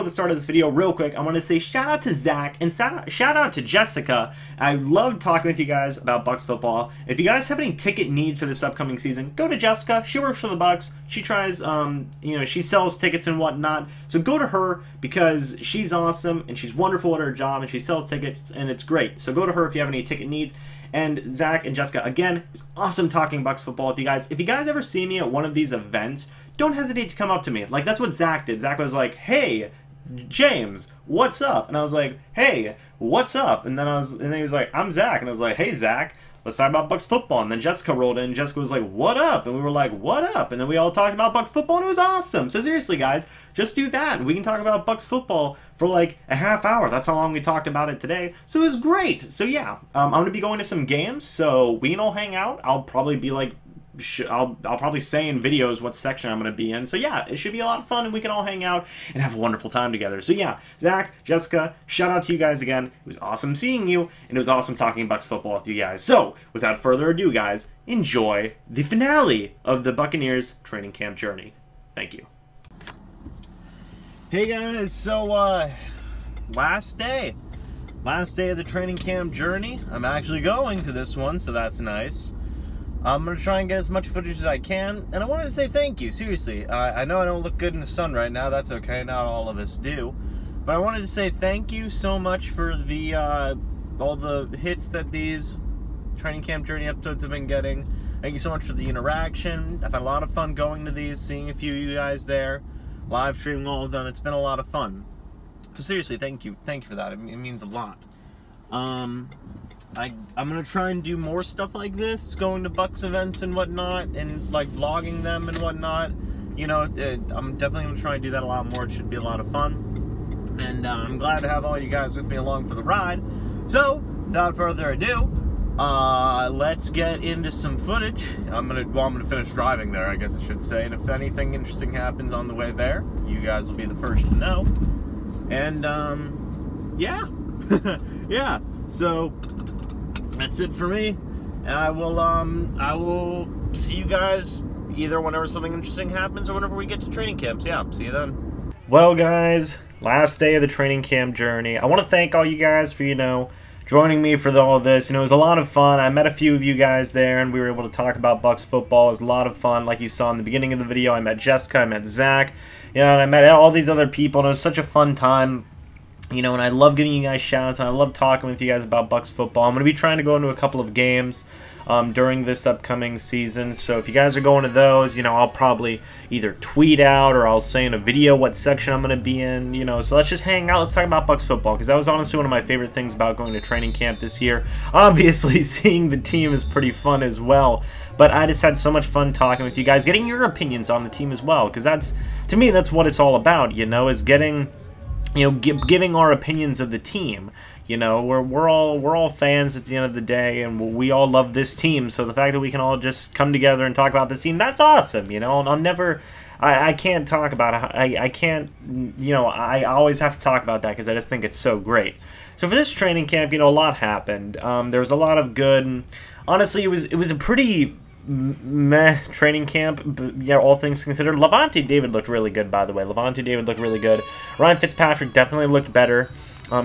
At the start of this video, real quick, I want to say shout out to Zach and shout out to Jessica. I love talking with you guys about Bucs football. If you guys have any ticket needs for this upcoming season, go to Jessica. She works for the Bucs. She tries, she sells tickets and whatnot. So go to her because she's awesome and she's wonderful at her job and she sells tickets and it's great. So go to her if you have any ticket needs. And Zach and Jessica, again, it was awesome talking Bucs football with you guys. If you guys ever see me at one of these events, don't hesitate to come up to me. Like, that's what Zach did. Zach was like, hey, James, what's up? And I was like, hey, what's up? And then he was like, I'm Zach. And I was like, hey, Zach, let's talk about Bucs football. And then Jessica rolled in, and Jessica was like, what up? And we were like, what up? And then we all talked about Bucs football, and it was awesome. So seriously, guys, just do that. And we can talk about Bucs football for like a half hour. That's how long we talked about it today. So it was great. So yeah, I'm going to be going to some games, so we can all hang out. I'll probably be like, I'll probably say in videos what section I'm going to be in. So yeah, it should be a lot of fun and we can all hang out and have a wonderful time together. So yeah, Zach, Jessica, shout out to you guys again. It was awesome seeing you and it was awesome talking Bucs football with you guys. So without further ado, guys, enjoy the finale of the Buccaneers training camp journey. Thank you. Hey guys, so last day of the training camp journey. I'm actually going to this one, so that's nice. I'm going to try and get as much footage as I can, and I wanted to say thank you, seriously. I know I don't look good in the sun right now, that's okay, not all of us do. But I wanted to say thank you so much for the all the hits that these training camp journey episodes have been getting. Thank you so much for the interaction. I've had a lot of fun going to these, seeing a few of you guys there, live streaming all of them. It's been a lot of fun. So seriously, thank you for that. It means a lot. I'm gonna try and do more stuff like this, going to Bucs events and whatnot, and like vlogging them and whatnot. You know, I'm definitely gonna try and do that a lot more. It should be a lot of fun, and I'm glad to have all you guys with me along for the ride. So, without further ado, let's get into some footage. I'm gonna finish driving there, I guess I should say. And if anything interesting happens on the way there, you guys will be the first to know. And yeah, yeah. So that's it for me. And I will see you guys either whenever something interesting happens or whenever we get to training camps. Yeah, see you then. Well, guys, last day of the training camp journey. I want to thank all you guys for, joining me for all this. It was a lot of fun. I met a few of you guys there, and we were able to talk about Bucs football. It was a lot of fun. Like you saw in the beginning of the video, I met Jessica, I met Zach, and I met all these other people, and it was such a fun time. And I love giving you guys shout-outs, and I love talking with you guys about Bucs football. I'm going to be trying to go into a couple of games during this upcoming season, so if you guys are going to those, I'll probably either tweet out or I'll say in a video what section I'm going to be in, so let's just hang out. Let's talk about Bucs football, because that was honestly one of my favorite things about going to training camp this year. Obviously, seeing the team is pretty fun as well, but I just had so much fun talking with you guys, getting your opinions on the team as well, because to me, that's what it's all about, is getting... giving our opinions of the team. We're all fans at the end of the day, and we all love this team. So the fact that we can all just come together and talk about this team, that's awesome. I can't talk about it. I can't. I always have to talk about that because I just think it's so great. So for this training camp, a lot happened. There was a lot of good. Honestly, it was a pretty meh training camp, but yeah, all things considered. Levante David looked really good, by the way. Levante David looked really good. Ryan Fitzpatrick definitely looked better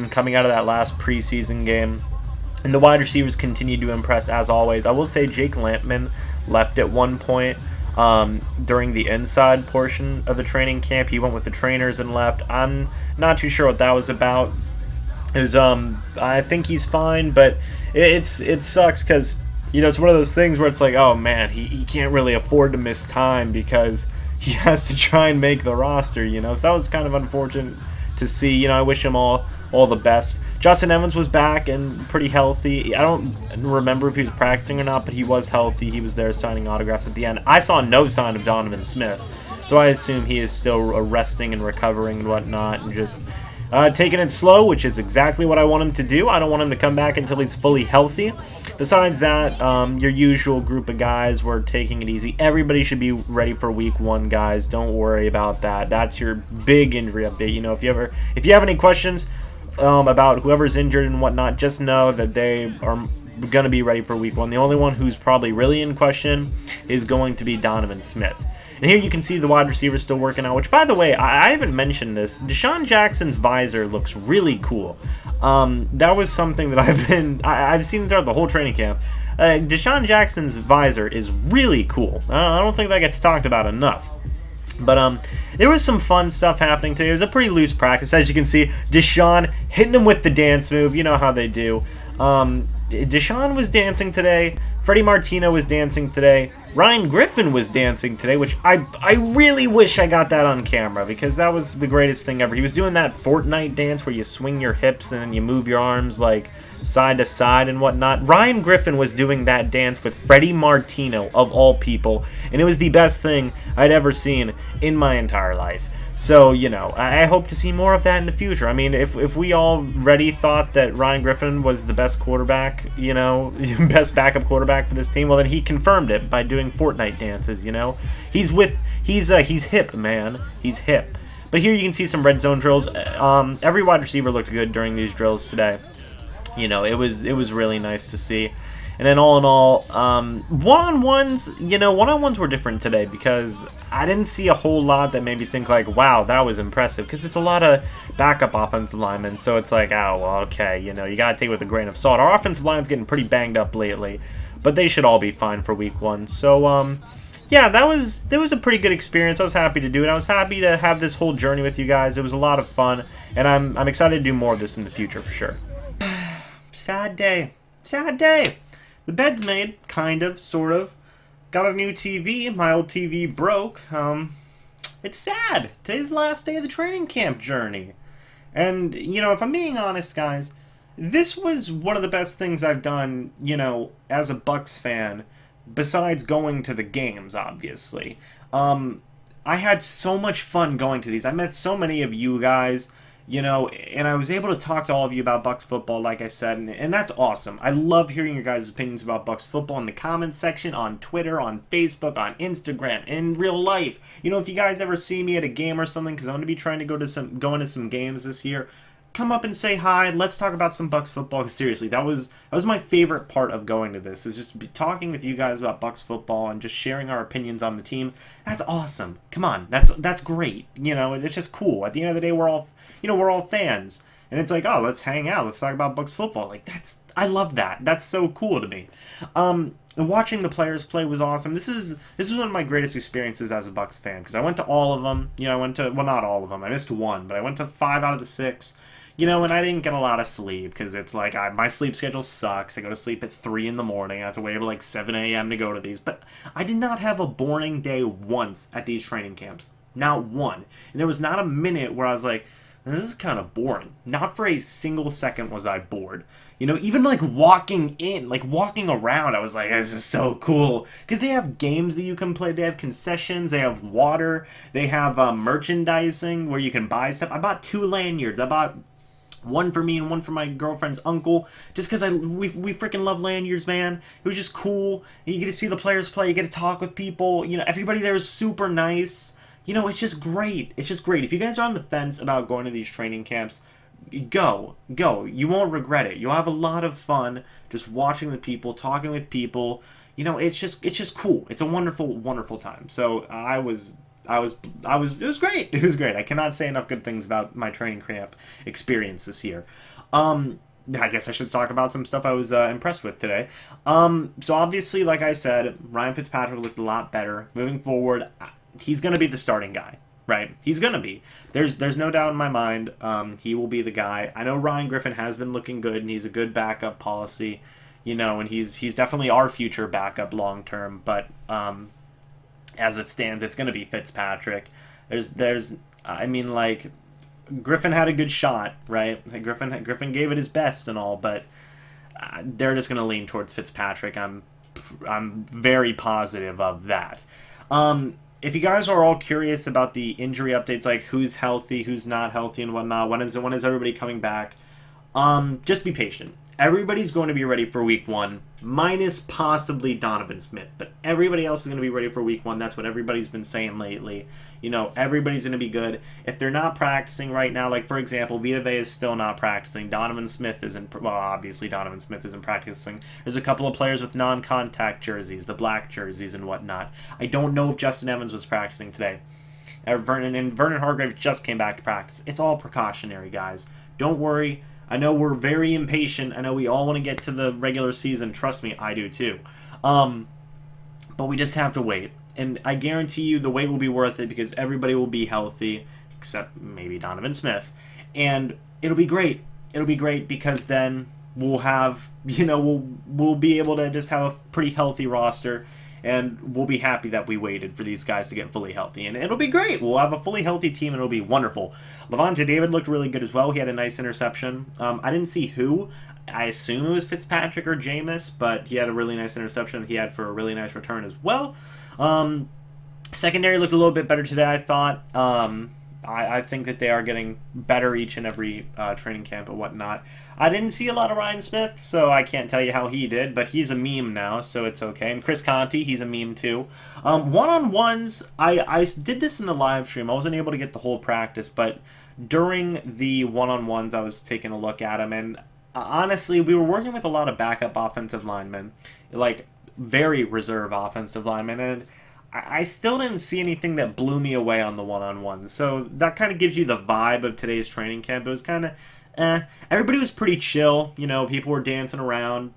coming out of that last preseason game. And the wide receivers continued to impress, as always. I will say Jake Lampman left at one point during the inside portion of the training camp. He went with the trainers and left. I'm not too sure what that was about. It was, I think he's fine, but it sucks because it's one of those things where it's like, oh man, he can't really afford to miss time because he has to try and make the roster, So that was kind of unfortunate to see. I wish him all the best. Justin Evans was back and pretty healthy. I don't remember if he was practicing or not, but he was healthy. He was there signing autographs at the end. I saw no sign of Donovan Smith, so I assume he is still resting and recovering and whatnot and just taking it slow, which is exactly what I want him to do. I don't want him to come back until he's fully healthy. Besides that, your usual group of guys were taking it easy. Everybody should be ready for week 1, guys. Don't worry about that. That's your big injury update. If you have any questions about whoever's injured and whatnot, just know that they are going to be ready for week 1. The only one who's probably really in question is going to be Donovan Smith. And here you can see the wide receivers still working out, which, by the way, I haven't mentioned this. Deshaun Jackson's visor looks really cool. That was something that I've seen throughout the whole training camp. Deshaun Jackson's visor is really cool. I don't think that gets talked about enough. But there was some fun stuff happening today. It was a pretty loose practice. As you can see, Deshaun hitting him with the dance move. You know how they do. Deshaun was dancing today. Freddie Martino was dancing today. Ryan Griffin was dancing today, which I really wish I got that on camera, because that was the greatest thing ever. He was doing that Fortnite dance where you swing your hips and then you move your arms like side to side and whatnot. Ryan Griffin was doing that dance with Freddie Martino, of all people, and it was the best thing I'd ever seen in my entire life. So, you know, I hope to see more of that in the future. I mean, if we already thought that Ryan Griffin was the best quarterback, you know, best backup quarterback for this team, well, then he confirmed it by doing Fortnite dances, you know. He's hip, man. He's hip. But here you can see some red zone drills. Every wide receiver looked good during these drills today. You know, it was really nice to see. And then all in all, one-on-ones, you know, one-on-ones were different today because I didn't see a whole lot that made me think like, wow, that was impressive. Because it's a lot of backup offensive linemen, so it's like, oh, well, okay, you know, you got to take it with a grain of salt. Our offensive line's getting pretty banged up lately, but they should all be fine for week 1. So, yeah, that was a pretty good experience. I was happy to do it. I was happy to have this whole journey with you guys. It was a lot of fun, and I'm excited to do more of this in the future for sure. Sad day. Sad day. The bed's made, kind of, sort of. Got a new TV. My old TV broke. It's sad. Today's the last day of the training camp journey. And, you know, if I'm being honest, guys, this was one of the best things I've done, you know, as a Bucs fan, besides going to the games, obviously. I had so much fun going to these. I met so many of you guys. You know, and I was able to talk to all of you about Bucs football, like I said, and that's awesome. I love hearing your guys' opinions about Bucs football in the comments section, on Twitter, on Facebook, on Instagram, in real life. You know, if you guys ever see me at a game or something, because I'm going to be trying to go into some games this year, come up and say hi. Let's talk about some Bucs football. Seriously, that was my favorite part of going to this, is just talking with you guys about Bucs football and just sharing our opinions on the team. That's awesome. Come on, that's great. You know, it's just cool. At the end of the day, we're all fans, and it's like, oh, let's hang out, let's talk about Bucs football. Like, I love that. That's so cool to me. And watching the players play was awesome. This is one of my greatest experiences as a Bucs fan, because I went to all of them. You know, I went to, well, not all of them. I missed 1, but I went to 5 out of the 6. You know, and I didn't get a lot of sleep, because it's like, my sleep schedule sucks. I go to sleep at 3 in the morning. I have to wait till like 7 a.m. to go to these. But I did not have a boring day once at these training camps. Not one. And there was not a minute where I was like, this is kind of boring. Not for a single second was I bored. You know, even like walking around, I was like, this is so cool. Because they have games that you can play. They have concessions. They have water. They have merchandising where you can buy stuff. I bought 2 lanyards. I bought one for me and one for my girlfriend's uncle, just because we freaking love lanyards, man. It was just cool. You get to see the players play. You get to talk with people. You know, everybody there is super nice. You know, it's just great. It's just great. If you guys are on the fence about going to these training camps, go. You won't regret it. You'll have a lot of fun just watching the people, talking with people. You know, it's just cool. It's a wonderful, wonderful time. So it was great. It was great. I cannot say enough good things about my training camp experience this year. I guess I should talk about some stuff I was impressed with today. So obviously, like I said, Ryan Fitzpatrick looked a lot better. Moving forward, he's going to be the starting guy, right? He's going to be. There's no doubt in my mind he will be the guy. I know Ryan Griffin has been looking good, and he's a good backup policy, you know, and he's definitely our future backup long term, but as it stands, it's going to be Fitzpatrick. I mean, like, Griffin had a good shot, right? Griffin gave it his best and all, but they're just going to lean towards Fitzpatrick. I'm very positive of that. If you guys are all curious about the injury updates, like who's healthy, who's not healthy, and whatnot, when is everybody coming back? Just be patient. Everybody's going to be ready for week 1, minus possibly Donovan Smith. But everybody else is going to be ready for week 1. That's what everybody's been saying lately. You know, everybody's going to be good. If they're not practicing right now, like, for example, Vita Vea is still not practicing. Donovan Smith isn't, well, obviously Donovan Smith isn't practicing. There's a couple of players with non-contact jerseys, the black jerseys and whatnot. I don't know if Justin Evans was practicing today. Vernon Hargrave just came back to practice. It's all precautionary, guys. Don't worry. I know we're very impatient. I know we all want to get to the regular season. Trust me, I do too. But we just have to wait. And I guarantee you the wait will be worth it because everybody will be healthy, except maybe Donovan Smith. And it'll be great. It'll be great because then we'll have, you know, we'll be able to just have a pretty healthy roster. And we'll be happy that we waited for these guys to get fully healthy. And it'll be great. We'll have a fully healthy team, and it'll be wonderful. Levante David looked really good as well. He had a nice interception. I didn't see who. I assume it was Fitzpatrick or Jameis, but he had a really nice interception. He had for a really nice return as well. Secondary looked a little bit better today, I thought. I think that they are getting better each and every training camp and whatnot. I didn't see a lot of Ryan Smith, so I can't tell you how he did, but he's a meme now, so it's okay. And Chris Conte, he's a meme too. One-on-ones, I did this in the live stream. I wasn't able to get the whole practice, but during the one-on-ones, I was taking a look at them, and honestly, we were working with a lot of backup offensive linemen, like very reserve offensive linemen, and I still didn't see anything that blew me away on the one-on-ones. So that kind of gives you the vibe of today's training camp. It was kind of, everybody was pretty chill. You know, people were dancing around.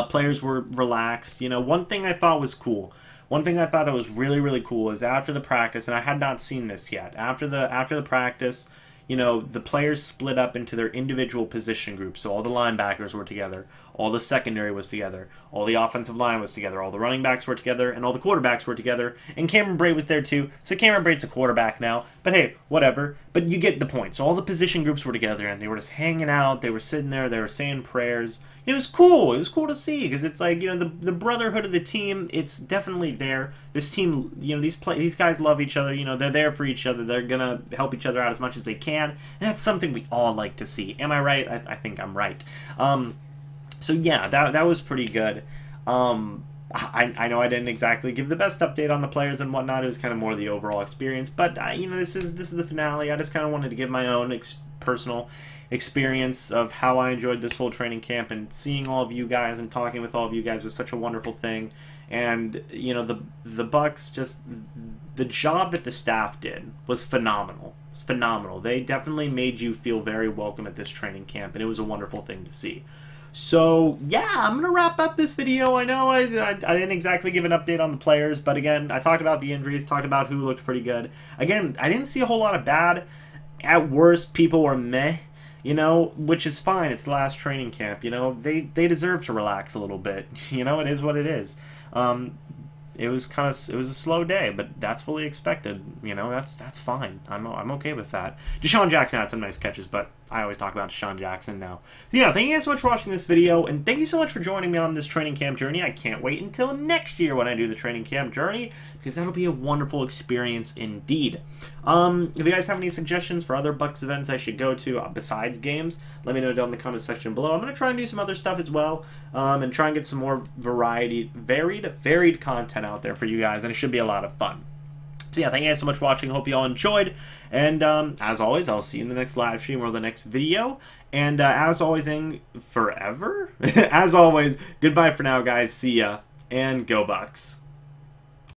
Players were relaxed. You know, one thing I thought was cool. One thing I thought that was really, really cool is after the practice, and I had not seen this yet. After the practice, you know, the players split up into their individual position groups. So all the linebackers were together, all the secondary was together, all the offensive line was together, all the running backs were together, and all the quarterbacks were together, and Cameron Brate was there too. So Cameron Brate's a quarterback now, but hey, whatever. But you get the point. So all the position groups were together, and they were just hanging out, they were sitting there, they were saying prayers. It was cool. It was cool to see because it's like, you know, the brotherhood of the team. It's definitely there. This team, you know, these guys love each other. You know, they're there for each other. They're gonna help each other out as much as they can, and that's something we all like to see. Am I right? I think I'm right. So yeah, that was pretty good. I know I didn't exactly give the best update on the players and whatnot. It was kind of more the overall experience, but you know, this is the finale. I just kind of wanted to give my own personal experience of how I enjoyed this whole training camp, and seeing all of you guys and talking with all of you guys was such a wonderful thing. And you know, the Bucs, just the job that the staff did was phenomenal. It's phenomenal. They definitely made you feel very welcome at this training camp, and it was a wonderful thing to see. So yeah, I'm gonna wrap up this video. I know I didn't exactly give an update on the players, but again, I talked about the injuries, talked about who looked pretty good. Again, I didn't see a whole lot of bad. At worst, people were meh, you know, which is fine. It's the last training camp, you know. They deserve to relax a little bit. You know, it is what it is. It was a slow day, but that's fully expected. You know, that's fine. I'm okay with that. Deshaun Jackson had some nice catches, but I always talk about Deshaun Jackson now. So yeah, thank you guys so much for watching this video, and thank you so much for joining me on this training camp journey. I can't wait until next year when I do the training camp journey, because that'll be a wonderful experience indeed. If you guys have any suggestions for other Bucs events I should go to besides games, let me know down in the comment section below. I'm going to try and do some other stuff as well, and try and get some more varied content out there for you guys, and it should be a lot of fun. So yeah, thank you guys so much for watching. Hope you all enjoyed. And as always, I'll see you in the next live stream or the next video. And as always, forever? As always, goodbye for now, guys. See ya. And go Bucs.